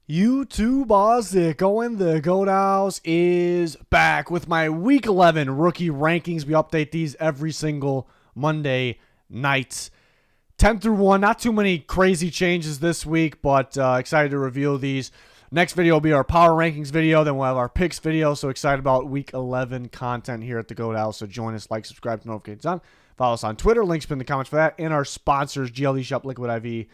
YouTube Oz going. The Goat House is back with my Week 11 rookie rankings. We update these every single Monday night. 10 through 1, not too many crazy changes this week, but excited to reveal these. Next video will be our power rankings video. Then we'll have our picks video. So excited about Week 11 content here at the Goat House. So join us, like, subscribe, notifications on. Follow us on Twitter. Links in the comments for that. And our sponsors, GLD Shop, Liquid IV.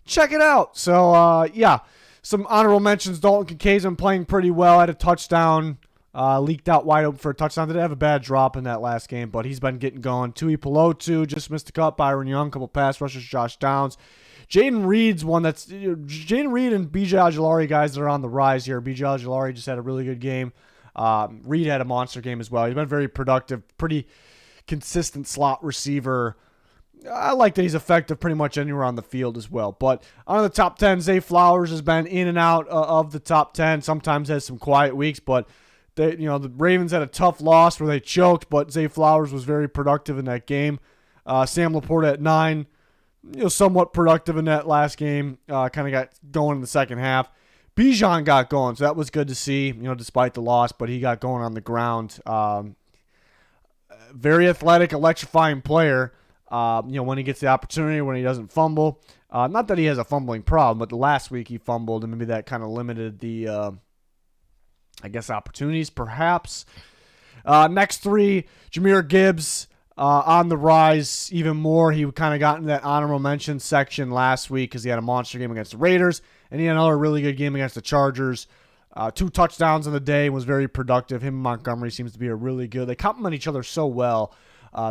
Check it out. So, yeah. Some honorable mentions. Dalton Kincaid's been playing pretty well. Had a touchdown. Leaked out wide open for a touchdown. Did have a bad drop in that last game, but he's been getting going. Tui Pelotu just missed a cut. Byron Young, couple pass rushes. Josh Downs. Jaden Reed's one that's... Jaden Reed and B.J. Ojulari guys that are on the rise here. B.J. Ojulari just had a really good game. Reed had a monster game as well. He's been very productive. Pretty consistent slot receiver. I like that he's effective pretty much anywhere on the field as well. But on the top 10, Zay Flowers has been in and out of the top 10. Sometimes has some quiet weeks, but they, the Ravens had a tough loss where they choked, but Zay Flowers was very productive in that game. Sam Laporta at 9, somewhat productive in that last game. Kind of got going in the second half. Bijan got going, so that was good to see, despite the loss, but he got going on the ground. Very athletic, electrifying player. When he gets the opportunity, when he doesn't fumble. Not that he has a fumbling problem, but the last week he fumbled, and maybe that kind of limited the, opportunities, perhaps. Next three, Jahmyr Gibbs on the rise even more. He kind of got into that honorable mention section last week because he had a monster game against the Raiders, and he had another really good game against the Chargers. 2 touchdowns in the day, was very productive. Him and Montgomery seems to be a really good. They complement each other so well.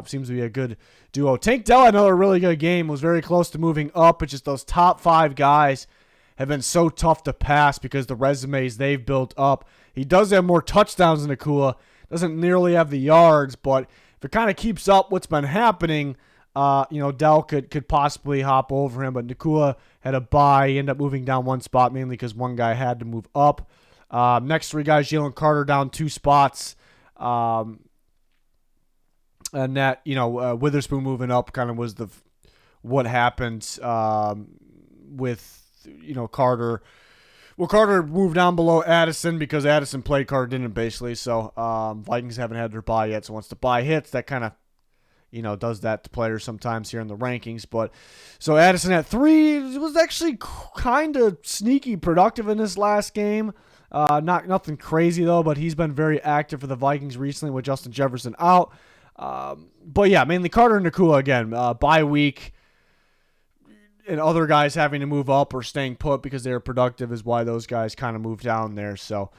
Seems to be a good duo. Tank Dell had another really good game. Was very close to moving up. It's just those top 5 guys have been so tough to pass because the resumes they've built up. He does have more touchdowns than Nakua. Doesn't nearly have the yards, but if it kind of keeps up what's been happening, Dell could possibly hop over him. But Nakua had a bye. He ended up moving down 1 spot mainly because one guy had to move up. Next 3 guys, Jalen Carter down 2 spots. And that, Witherspoon moving up kind of was what happened with, Carter. Well, Carter moved down below Addison because Addison played, Carter didn't basically. So Vikings haven't had their bye yet. So once the bye hits, that kind of, does that to players sometimes here in the rankings. But so Addison at 3 was actually kind of sneaky productive in this last game. Nothing crazy though, but he's been very active for the Vikings recently with Justin Jefferson out. But yeah, mainly Carter and Nakua again, bye week, and other guys having to move up or staying put because they were productive is why those guys kind of moved down there. So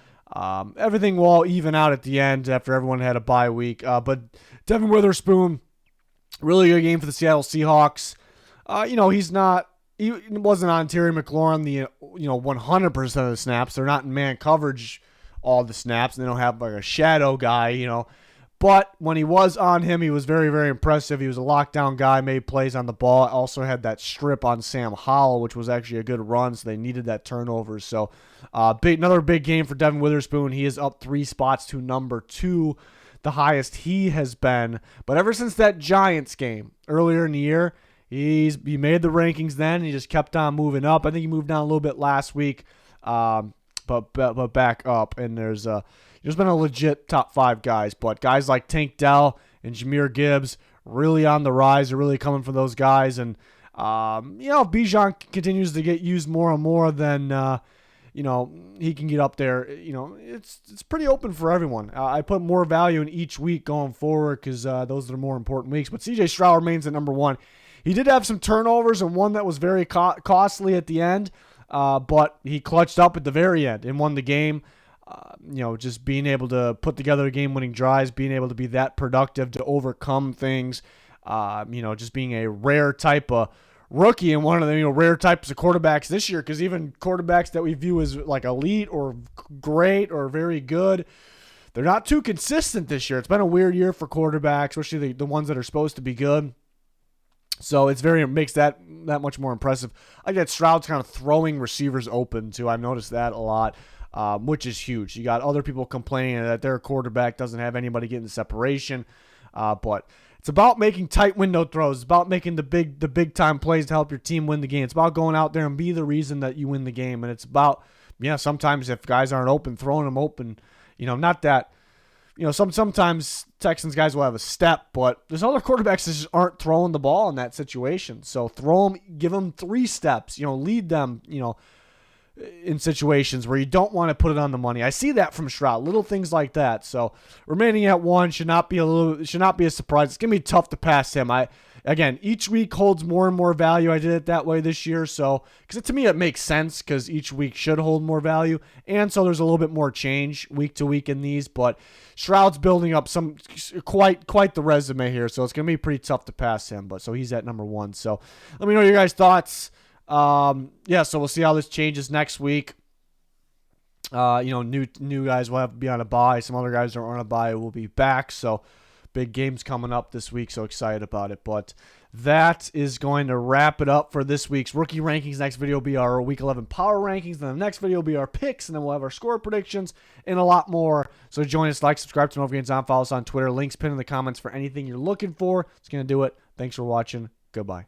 everything will all even out at the end after everyone had a bye week. But Devin Witherspoon, really good game for the Seattle Seahawks. He wasn't on Terry McLaurin the 100% of the snaps. They're not in man coverage all the snaps, and they don't have like a shadow guy, But when he was on him, he was very, very impressive. He was a lockdown guy, made plays on the ball. Also had that strip on Sam Howell, which was actually a good run, so they needed that turnover. So another big game for Devin Witherspoon. He is up 3 spots to number 2, the highest he has been. But ever since that Giants game earlier in the year, he made the rankings then. And he just kept on moving up. I think he moved down a little bit last week, but back up. And there's been a legit top 5 guys, but guys like Tank Dell and Jahmyr Gibbs really on the rise. They're really coming for those guys. And, if Bijan continues to get used more and more, then, he can get up there. It's pretty open for everyone. I put more value in each week going forward because those are the more important weeks. But CJ Stroud remains at number 1. He did have some turnovers and one that was very costly at the end, but he clutched up at the very end and won the game. Just being able to put together game-winning drives, being able to be that productive to overcome things, just being a rare type of rookie and one of the rare types of quarterbacks this year, because even quarterbacks that we view as like elite or great or very good, they're not too consistent this year. It's been a weird year for quarterbacks, especially the ones that are supposed to be good. So it makes that much more impressive. I get Stroud's kind of throwing receivers open too. I've noticed that a lot. Which is huge. You got other people complaining that their quarterback doesn't have anybody getting separation. But It's about making tight window throws. It's about making the big time plays to help your team win the game. It's about going out there and be the reason that you win the game. And it's about, sometimes if guys aren't open, throwing them open. Not that, sometimes Texans guys will have a step, but there's other quarterbacks that just aren't throwing the ball in that situation. So throw them, give them 3 steps, lead them, in situations where you don't want to put it on the money. I see that from Stroud, little things like that. So remaining at 1 should not be a surprise. It's gonna be tough to pass him. Again, each week holds more and more value. I did it that way this year, so because to me it makes sense because each week should hold more value, and so there's a little bit more change week to week in these. But Stroud's building up some quite the resume here, so it's gonna be pretty tough to pass him. But so he's at number 1. So let me know your guys' thoughts. So we'll see how this changes next week. New guys will have to be on a bye. Some other guys that are on a bye will be back. So big games coming up this week. So excited about it. But that is going to wrap it up for this week's rookie rankings. Next video will be our week 11 power rankings. Then the next video will be our picks, and then we'll have our score predictions and a lot more. So join us, subscribe to Notifications on, follow us on Twitter. Links pinned in the comments for anything you're looking for. It's going to do it. Thanks for watching. Goodbye.